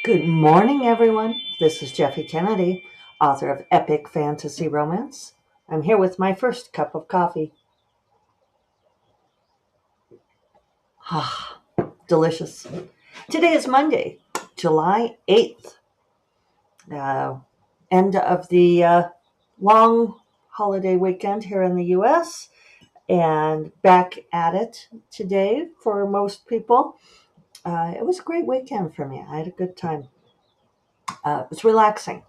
Good morning, everyone. This is Jeffe Kennedy, author of Epic Fantasy Romance. I'm here with my first cup of coffee. Ah, delicious. Today is Monday, July 8th, uh, end of the long holiday weekend here in the U.S., and back at it today for most people. It was a great weekend for me. I had a good time. It was relaxing.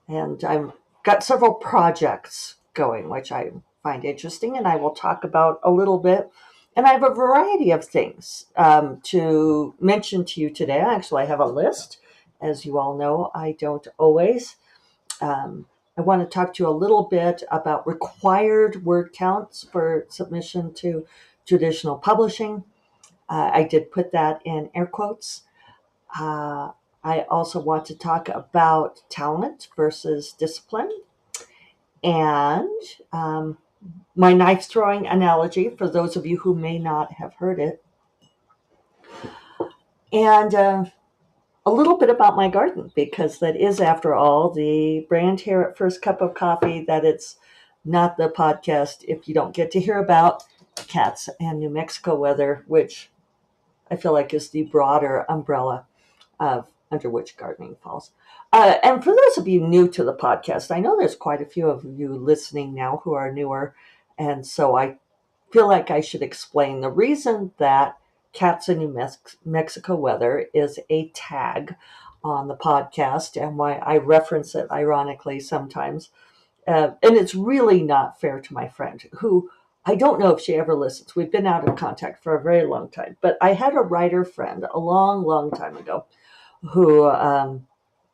And I've got several projects going, which I find interesting, and I will talk about a little bit. And I have a variety of things to mention to you today. Actually, I have a list. As you all know, I don't always. I want to talk to you a little bit about required word counts for submission to traditional publishing. I did put that in air quotes. Uh, I also want to talk about talent versus discipline and my knife throwing analogy for those of you who may not have heard it, and a little bit about my garden because that is, after all, the brand here at First Cup of Coffee that it's not the podcast if you don't get to hear about cats and New Mexico weather, which I feel like is the broader umbrella of under which gardening falls. And for those of you new to the podcast, I know there's quite a few of you listening now who are newer, and so I feel like I should explain the reason that Cats in New Mexico Weather is a tag on the podcast and why I reference it ironically sometimes. And it's really not fair to my friend who I don't know if she ever listens. We've been out of contact for a very long time, but I had a writer friend a long, long time ago who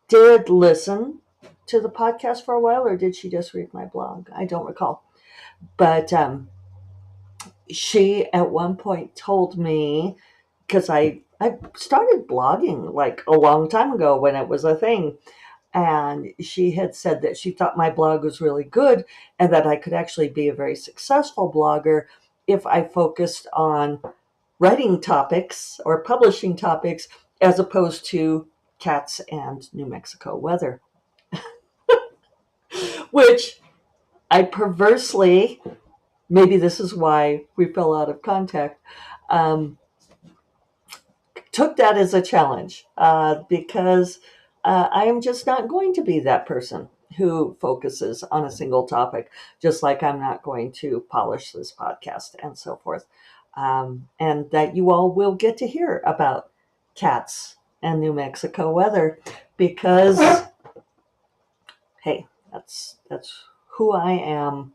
did listen to the podcast for a while, or did she just read my blog? I don't recall. But she at one point told me, because I started blogging like a long time ago when it was a thing, and she had said that she thought my blog was really good and that I could actually be a very successful blogger if I focused on writing topics or publishing topics as opposed to cats and New Mexico weather, which I perversely, maybe this is why we fell out of contact, um, took that as a challenge because I am just not going to be that person who focuses on a single topic, just like I'm not going to polish this podcast and so forth. And that you all will get to hear about cats and New Mexico weather because, hey, that's who I am.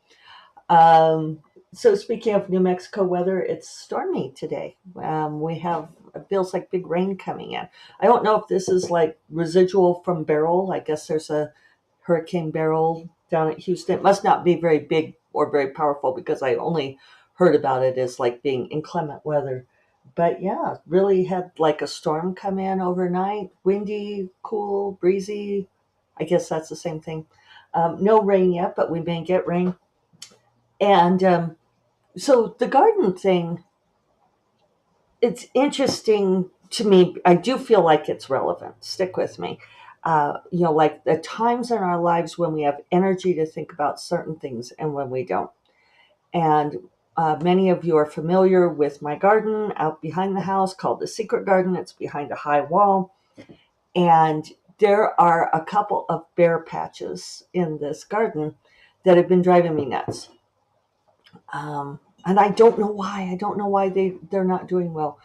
Um, so speaking of New Mexico weather, it's stormy today. We have, it feels like big rain coming in. I don't know if this is like residual from Beryl. I guess there's a Hurricane Beryl down at Houston. It must not be very big or very powerful because I only heard about it as like being inclement weather. But yeah, really had like a storm come in overnight. Windy, cool, breezy. I guess that's the same thing. No rain yet, but we may get rain. And so the garden thing, it's interesting to me. I do feel like it's relevant. Stick with me. Like the times in our lives when we have energy to think about certain things and when we don't. And many of you are familiar with my garden out behind the house called the Secret Garden. It's behind a high wall. And there are a couple of bare patches in this garden that have been driving me nuts. And I don't know why. I don't know why they're not doing well.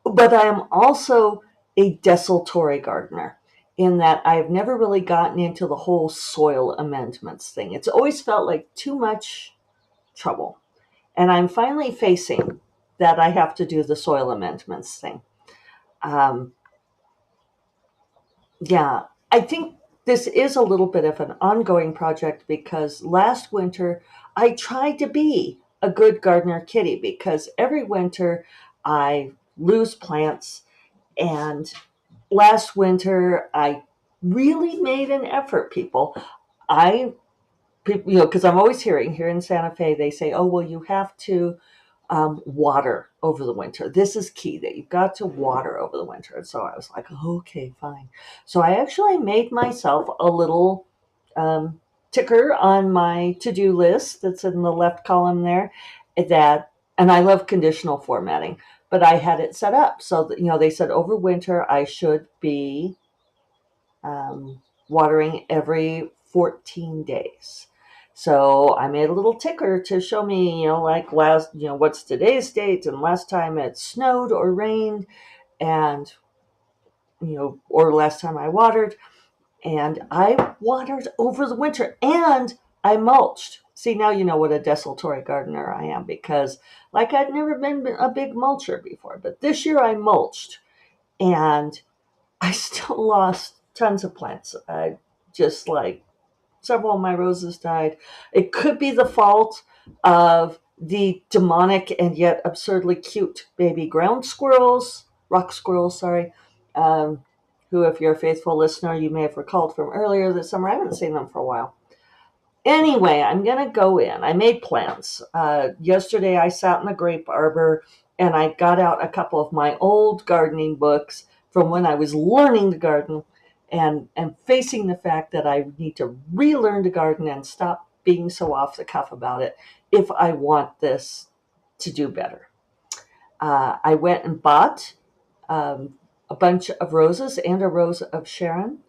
But I am also a desultory gardener in that I've never really gotten into the whole soil amendments thing. It's always felt like too much trouble. And I'm finally facing that I have to do the soil amendments thing. Um, yeah, I think this is a little bit of an ongoing project because last winter I tried to be a good gardener kitty because every winter I lose plants. And last winter I really made an effort, people. Because I'm always hearing here in Santa Fe, they say, oh, well, you have to water over the winter. This is key, that you've got to water over the winter. And so I was like, okay, fine. So I actually made myself a little um, ticker on my to-do list that's in the left column there, that, and I love conditional formatting, but I had it set up so that, they said over winter I should be watering every 14 days. So I made a little ticker to show me, like what's today's date and last time it snowed or rained, and, or last time I watered. And I watered over the winter, and I mulched. See, now you know what a desultory gardener I am, because like I'd never been a big mulcher before, but this year I mulched, and I still lost tons of plants. I just, like, several of my roses died. It could be the fault of the demonic and yet absurdly cute baby ground squirrels, rock squirrels, sorry, who, if you're a faithful listener, you may have recalled from earlier this summer. I haven't seen them for a while. Anyway, I'm going to go in. I made plans. Yesterday, I sat in the grape arbor and I got out a couple of my old gardening books from when I was learning to garden, and facing the fact that I need to relearn to garden and stop being so off the cuff about it if I want this to do better. I went and bought a bunch of roses and a rose of Sharon,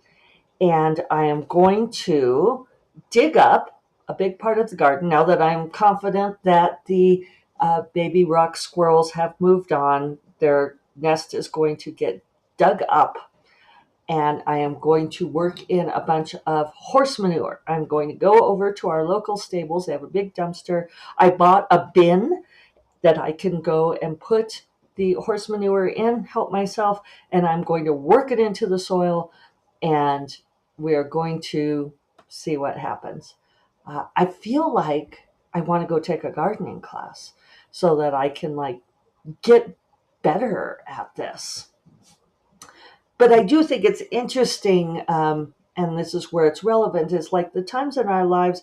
and I am going to dig up a big part of the garden now that I'm confident that the baby rock squirrels have moved on. Their nest is going to get dug up, and I am going to work in a bunch of horse manure. I'm going to go over to our local stables. They have a big dumpster. I bought a bin that I can go and put the horse manure in, help myself, and I'm going to work it into the soil, and we are going to see what happens. I feel like I want to go take a gardening class so that I can, like, get better at this. But I do think it's interesting, and this is where it's relevant, is like the times in our lives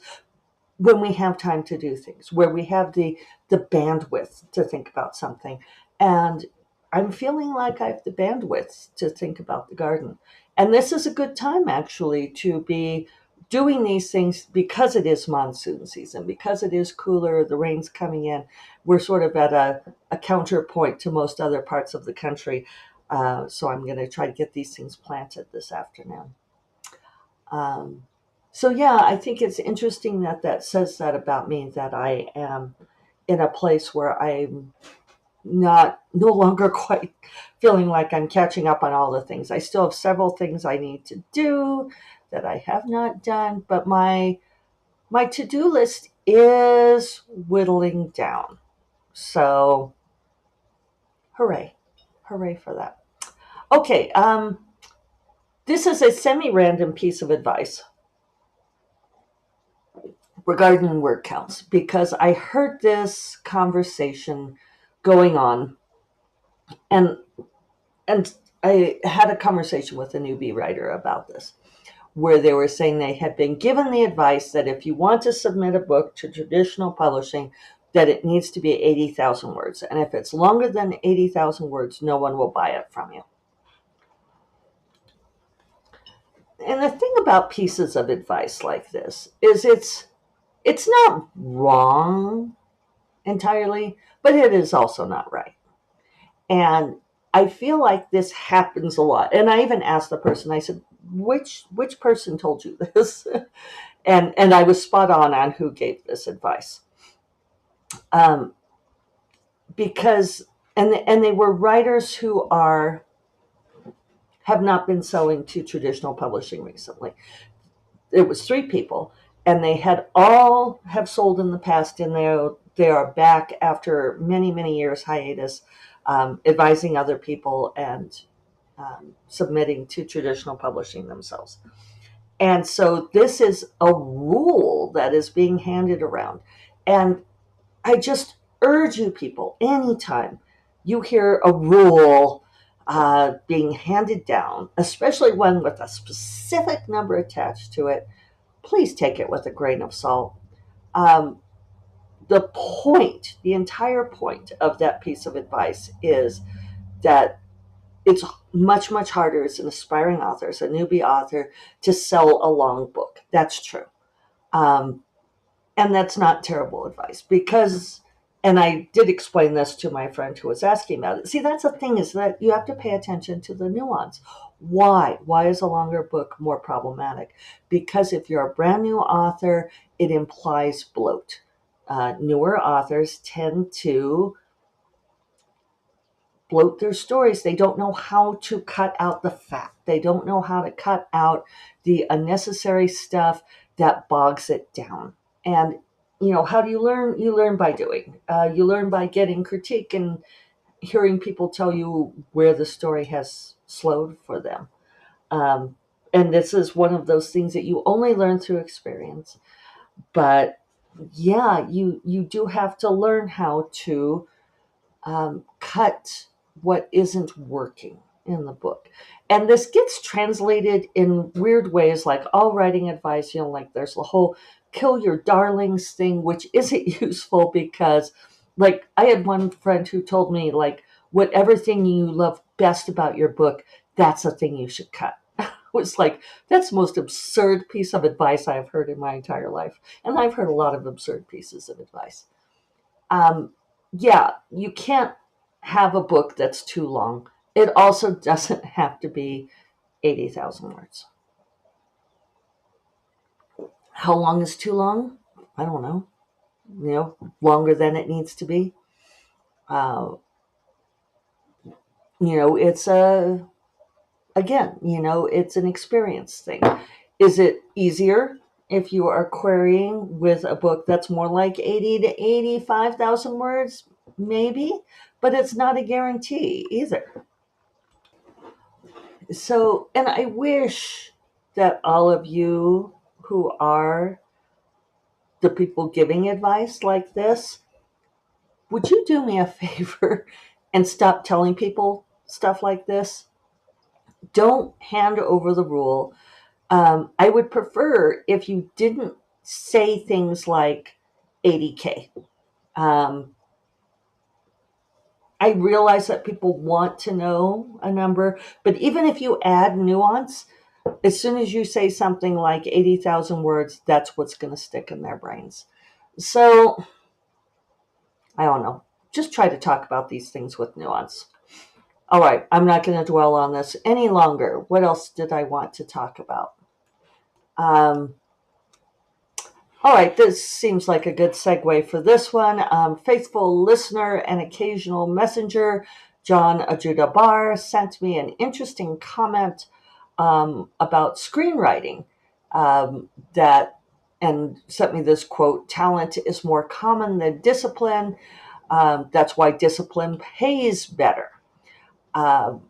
when we have time to do things, where we have the bandwidth to think about something. And I'm feeling like I have the bandwidth to think about the garden. And this is a good time, actually, to be doing these things, because it is monsoon season, because it is cooler, the rain's coming in. We're sort of at a counterpoint to most other parts of the country. So I'm going to try to get these things planted this afternoon. So yeah, I think it's interesting that says that about me, that I am in a place where I'm no longer quite feeling like I'm catching up on all the things. I still have several things I need to do that I have not done, but my to-do list is whittling down. So hooray for that. Okay, this is a semi-random piece of advice regarding word counts, because I heard this conversation going on, and I had a conversation with a newbie writer about this, where they were saying they had been given the advice that if you want to submit a book to traditional publishing, that it needs to be 80,000 words. And if it's longer than 80,000 words, no one will buy it from you. And the thing about pieces of advice like this is it's not wrong entirely, but it is also not right. And I feel like this happens a lot. And I even asked the person, I said, which person told you this? and I was spot on who gave this advice. Because and they were writers who have not been selling to traditional publishing recently. It was 3 people, and they had all have sold in the past, and they are back after many years hiatus, advising other people and submitting to traditional publishing themselves. And so this is a rule that is being handed around. And I just urge you people, anytime you hear a rule being handed down, especially one with a specific number attached to it, please take it with a grain of salt. the entire point of that piece of advice is that it's much, much harder as an aspiring author, as a newbie author, to sell a long book. That's true. Um, and that's not terrible advice because, and I did explain this to my friend who was asking about it. See, that's the thing, is that you have to pay attention to the nuance. Why is a longer book more problematic? Because if you're a brand new author, it implies bloat. Newer authors tend to bloat their stories. They don't know how to cut out the fat. They don't know how to cut out the unnecessary stuff that bogs it down. And how do you learn? You learn by doing. You learn by getting critique and hearing people tell you where the story has slowed for them. Um, and this is one of those things that you only learn through experience. But yeah, you do have to learn how to cut what isn't working in the book. And this gets translated in weird ways, like all writing advice, like there's the whole kill your darlings thing, which isn't useful because, like, I had one friend who told me, like, whatever thing you love best about your book, that's the thing you should cut. It was like, that's the most absurd piece of advice I've heard in my entire life. And I've heard a lot of absurd pieces of advice. Um, yeah, you can't have a book that's too long. It also doesn't have to be 80,000 words. How long is too long? I don't know. Longer than it needs to be. Uh, it's it's an experience thing. Is it easier if you are querying with a book that's more like 80 to 85,000 words? Maybe, but it's not a guarantee either. So, and I wish that all of you who are the people giving advice like this, would you do me a favor and stop telling people stuff like this? Don't hand over the rule. I would prefer if you didn't say things like 80K. Um, I realize that people want to know a number, but even if you add nuance, as soon as you say something like 80,000 words, that's what's going to stick in their brains. So, I don't know. Just try to talk about these things with nuance. All right, I'm not going to dwell on this any longer. What else did I want to talk about? Um, all right, this seems like a good segue for this one. Faithful listener and occasional messenger, John Ajuda Bar, sent me an interesting comment about screenwriting that and sent me this quote: talent is more common than discipline. That's why discipline pays better. Um,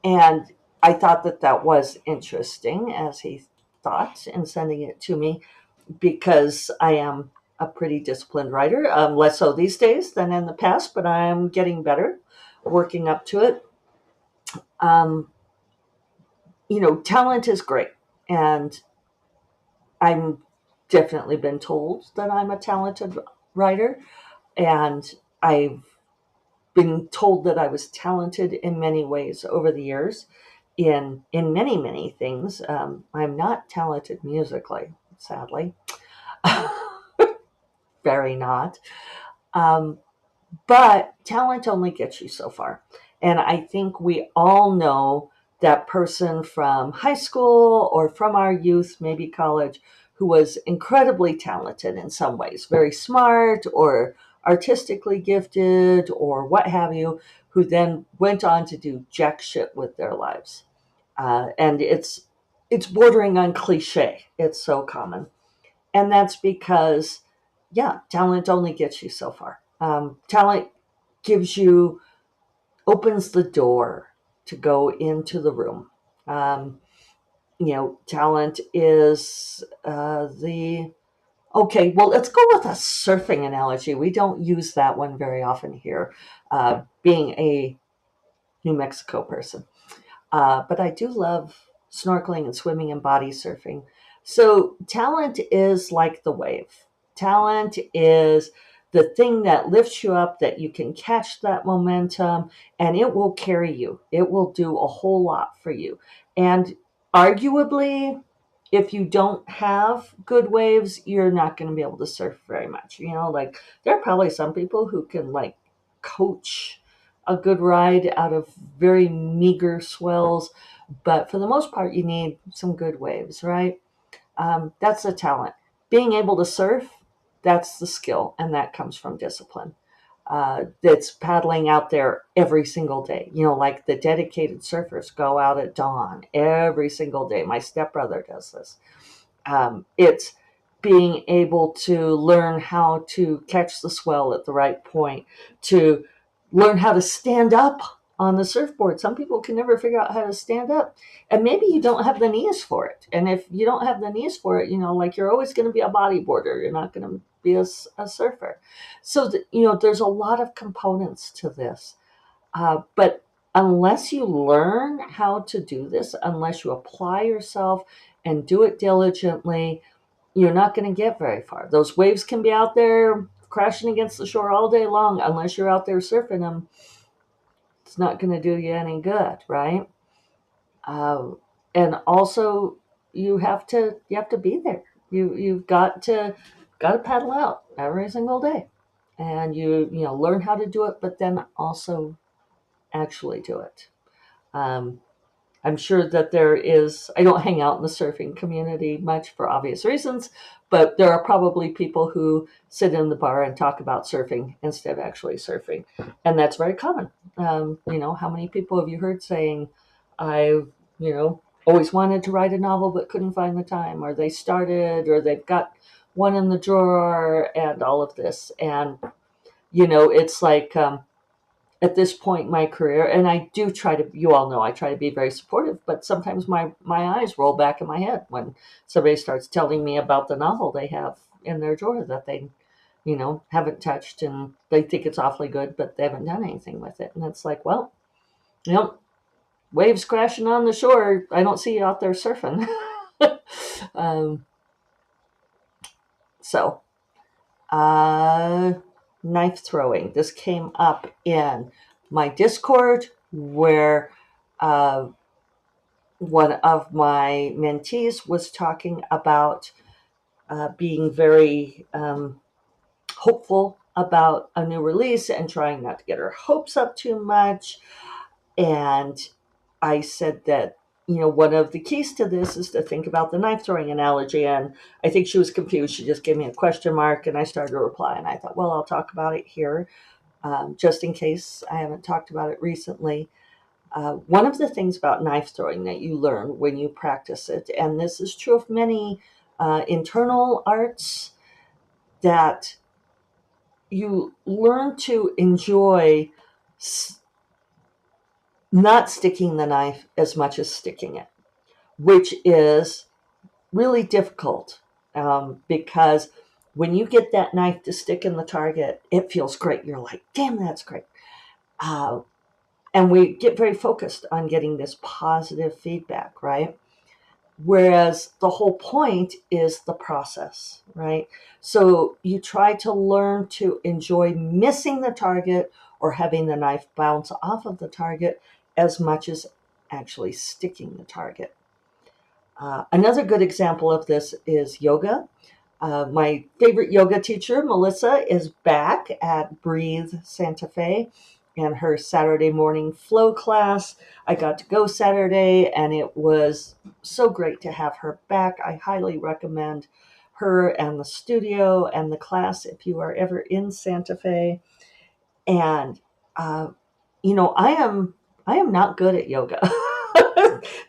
and I thought that was interesting, as he thought, in sending it to me, because I am a pretty disciplined writer, less so these days than in the past, but I am getting better, working up to it. Um, talent is great. And I'm definitely been told that I'm a talented writer. And I've been told that I was talented in many ways over the years, in many, many things. I'm not talented musically, sadly. Very not. Um, but talent only gets you so far. And I think we all know that person from high school or from our youth, maybe college, who was incredibly talented in some ways, very smart or artistically gifted or what have you, who then went on to do jack shit with their lives. And it's bordering on cliche. It's so common. And that's because, yeah, talent only gets you so far. Talent gives you, opens the door to go into the room. Talent is okay, well, let's go with a surfing analogy. We don't use that one very often here, being a New Mexico person. But I do love snorkeling and swimming and body surfing. So talent is like the wave. Talent is the thing that lifts you up, that you can catch that momentum, and it will carry you. It will do a whole lot for you. And arguably, if you don't have good waves, you're not going to be able to surf very much. Like there are probably some people who can like coach a good ride out of very meager swells, but for the most part, you need some good waves, right? That's a talent. Being able to surf, that's the skill, and that comes from discipline. That's paddling out there every single day. Like the dedicated surfers go out at dawn every single day. My stepbrother does this. It's being able to learn how to catch the swell at the right point, to learn how to stand up on the surfboard. Some people can never figure out how to stand up, and maybe you don't have the knees for it. And if you don't have the knees for it, like you're always going to be a bodyboarder. You're not going to be a surfer. So, there's a lot of components to this. But unless you learn how to do this, unless you apply yourself and do it diligently, you're not going to get very far. Those waves can be out there crashing against the shore all day long. Unless you're out there surfing them, it's not going to do you any good, right? And also, you have to be there. You've got to paddle out every single day, and you learn how to do it, but then also actually do it. Um, I'm sure that I don't hang out in the surfing community much for obvious reasons, but there are probably people who sit in the bar and talk about surfing instead of actually surfing. And that's very common. How many people have you heard saying, I, always wanted to write a novel but couldn't find the time, or they started, or they've got one in the drawer, and all of this. And, it's like, at this point in my career, and I do try to, you all know, I try to be very supportive, but sometimes my eyes roll back in my head when somebody starts telling me about the novel they have in their drawer that they, haven't touched, and they think it's awfully good, but they haven't done anything with it. And it's like, well, waves crashing on the shore, I don't see you out there surfing. um, so, knife throwing. This came up in my Discord where one of my mentees was talking about being very hopeful about a new release and trying not to get her hopes up too much. And I said that, one of the keys to this is to think about the knife throwing analogy. And I think she was confused. She just gave me a question mark, and I started to reply. And I thought, well, I'll talk about it here, just in case I haven't talked about it recently. One of the things about knife throwing that you learn when you practice it, and this is true of many internal arts, that you learn to enjoy not sticking the knife as much as sticking it, which is really difficult because when you get that knife to stick in the target, it feels great. You're like, damn, that's great. And we get very focused on getting this positive feedback, right? Whereas the whole point is the process, right? So you try to learn to enjoy missing the target or having the knife bounce off of the target as much as actually sticking the target. Another good example of this is yoga. My favorite yoga teacher, Melissa, is back at Breathe Santa Fe and her Saturday morning flow class. I got to go Saturday, and it was so great to have her back. I highly recommend her and the studio and the class if you are ever in Santa Fe. And I am not good at yoga.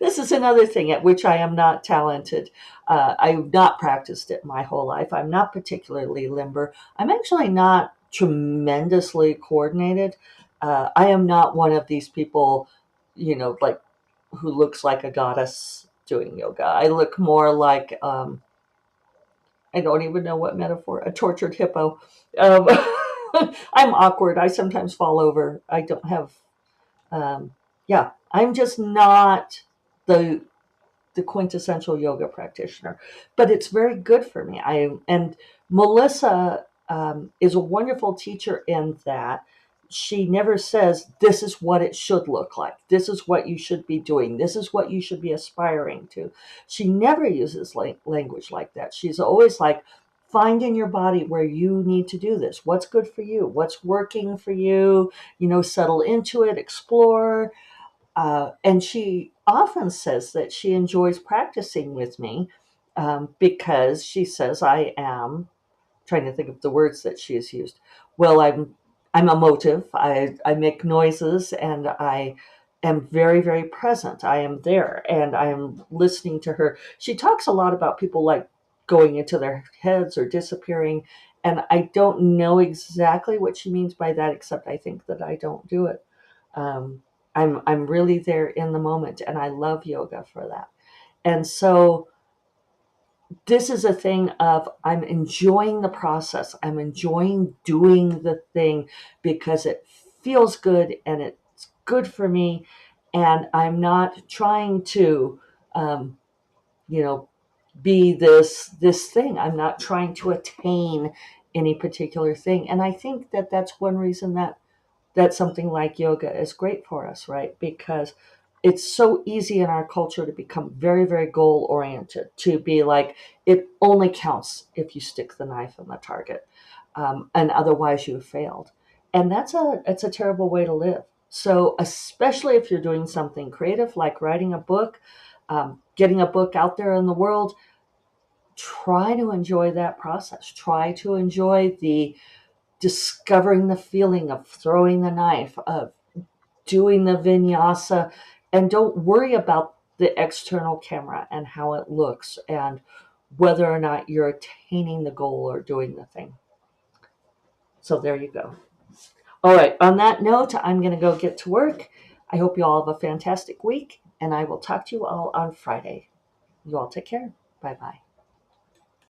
This is another thing at which I am not talented. I've not practiced it my whole life. I'm not particularly limber. I'm actually not tremendously coordinated. I am not one of these people, like who looks like a goddess doing yoga. I look more like, I don't even know what metaphor, a tortured hippo. Um, I'm awkward. I sometimes fall over. I don't have, I'm just not the quintessential yoga practitioner, but it's very good for me. And Melissa is a wonderful teacher in that she never says, this is what it should look like. This is what you should be doing. This is what you should be aspiring to. She never uses language like that. She's always like, find in your body where you need to do this. What's good for you? What's working for you? Settle into it, explore. And she often says that she enjoys practicing with me because she says I am trying to think of the words that she has used. Well, I'm emotive. I make noises and I am very, very present. I am there and I am listening to her. She talks a lot about people like going into their heads or disappearing. And I don't know exactly what she means by that, except I think that I don't do it. Um, I'm really there in the moment, and I love yoga for that. And so this is a thing of I'm enjoying the process. I'm enjoying doing the thing because it feels good and it's good for me. And I'm not trying to, um, you know, be this thing. I'm not trying to attain any particular thing. And I think that that's one reason that something like yoga is great for us, right? Because it's so easy in our culture to become very, very goal oriented, to be like, it only counts if you stick the knife in the target, and otherwise you've failed. And it's a terrible way to live. So, especially if you're doing something creative like writing a book, getting a book out there in the world, try to enjoy that process. Try to enjoy the discovering the feeling of throwing the knife, of doing the vinyasa, and don't worry about the external camera and how it looks and whether or not you're attaining the goal or doing the thing. So there you go. All right, on that note, I'm going to go get to work. I hope you all have a fantastic week, and I will talk to you all on Friday. You all take care. Bye bye.